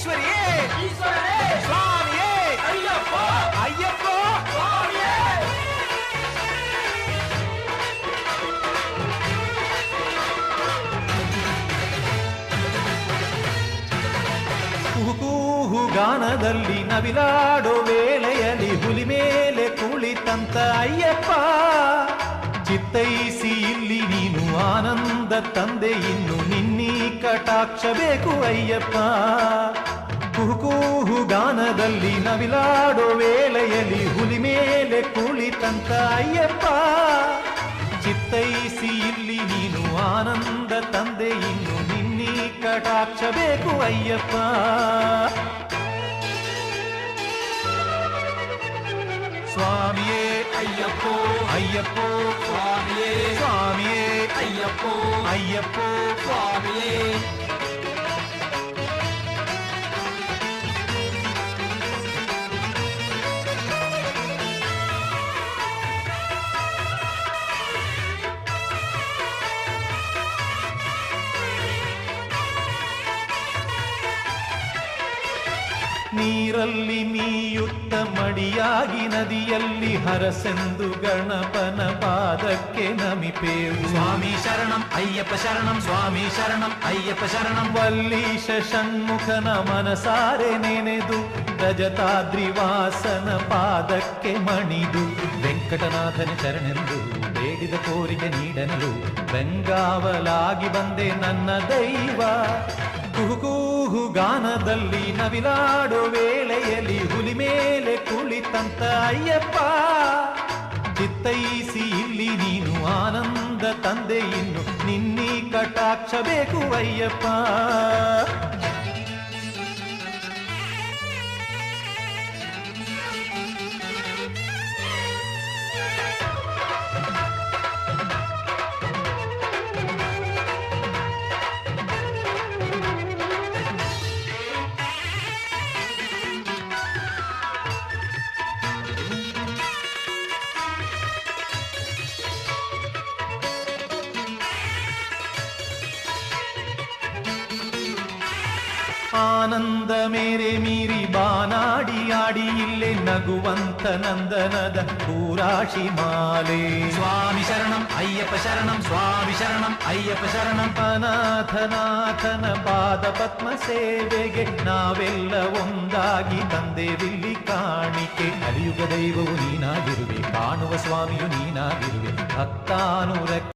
ಈಶ್ವರಿಯೇ ಈಶ್ವರನೇ ಸ್ವಾಮಿಯೇ ಅಯ್ಯಪ್ಪ ಅಯ್ಯಪ್ಪ ಸ್ವಾಮಿಯೇ ಕುಹುಕೂಹು ಗಾನದಲ್ಲಿ ನವಿಲಾಡೋ ವೇಳೆಯಲ್ಲಿ ಹುಲಿ ಮೇಲೆ ಕುಳಿತಂತ ಅಯ್ಯಪ್ಪ ಚಿತ್ತೈಸಿ ಇಲ್ಲಿ ನೀನು ಆನಂದ ತಂದೆ ಇನ್ನು ನಿನ್ನೀ ಕಟಾಕ್ಷ ಬೇಕು ಅಯ್ಯಪ್ಪ ಕುಹುಕೂಹು ಗಾನದಲ್ಲಿ ನವಿಲಾಡೋ ವೇಳೆಯಲ್ಲಿ ಹುಲಿ ಮೇಲೆ ಕುಳಿತಂತ ಅಯ್ಯಪ್ಪ ಚಿತ್ತೈಸಿ ಇಲ್ಲಿ ನೀನು ಆನಂದ ತಂದೆ ಇನ್ನು ನಿನ್ನೀ ಕಟಾಕ್ಷ ಬೇಕು ಅಯ್ಯಪ್ಪ ಸ್ವಾಮಿಯೇ ಅಯ್ಯಪ್ಪೋ ಅಯ್ಯಪ್ಪೋ ಸ್ವಾಮಿಯೇ ಸ್ವಾಮಿಯೇ ಅಯ್ಯಪ್ಪೋ ಅಯ್ಯಪ್ಪೋ ಸ್ವಾಮಿಯೇ ನೀರಲ್ಲಿ ಮೀಯುತ್ತ ಮಡಿಯಾಗಿ ನದಿಯಲ್ಲಿ ಹರಸೆಂದು ಗಣಪನ ಪಾದಕ್ಕೆ ನಮಿಪೇವು ಸ್ವಾಮಿ ಶರಣಂ ಅಯ್ಯಪ್ಪ ಶರಣಂ ಸ್ವಾಮಿ ಶರಣಂ ಅಯ್ಯಪ್ಪ ಶರಣಂ ವಲ್ಲೀಶ ಷಣ್ಮುಖನ ಮನಸಾರೆ ನೆನೆದು ರಜತಾದ್ರಿವಾಸನ ಪಾದಕ್ಕೆ ಮಣಿದು ವೆಂಕಟನಾಥನ ಶರಣೆಂದು ಬೇಡಿದ ಕೋರಿಕೆ ನೀಡಲು ಬೆಂಗಾವಲಾಗಿ ಬಂದೆ ನನ್ನ ದೈವ ಕುಹುಕೂಹು ಗಾನದಲ್ಲಿ ನವಿಲಾಡೋ ವೇಳೆಯಲ್ಲಿ ಹುಲಿ ಮೇಲೆ ಕುಳಿತಂತ ಅಯ್ಯಪ್ಪ ಚಿತ್ತೈಸಿ ಇಲ್ಲಿ ನೀನು ಆನಂದ ತಂದೆ ಇನ್ನು ನಿನ್ನೀ ಕಟಾಕ್ಷ ಬೇಕು ಅಯ್ಯಪ್ಪ ಆನಂದ ಮೇರೆ ಮೀರಿ ಬಾನಾಡಿ ಆಡಿ ಇಲ್ಲೇ ನಗುವಂತ ನಂದನದ ಪೂರಾಶಿ ಮಾಲೆ ಸ್ವಾಮಿ ಶರಣಂ ಅಯ್ಯಪ್ಪ ಶರಣಂ ಸ್ವಾಮಿ ಶರಣಂ ಅಯ್ಯಪ್ಪ ಶರಣಂ ಅನಾಥನಾಥನ ಪಾದ ಪದ್ಮ ಸೇವೆಗೆ ನಾವೆಲ್ಲ ಒಂದಾಗಿ ತಂದೆವಿಲ್ಲಿ ಕಾಣಿಕೆ ಕಲಿಯುಗ ದೈವವು ನೀನಾಗಿರುವೆ ಕಾಣುವ ಸ್ವಾಮಿಯು ನೀನಾಗಿರುವೆ ಭಕ್ತಾನುರಕ್ತಿ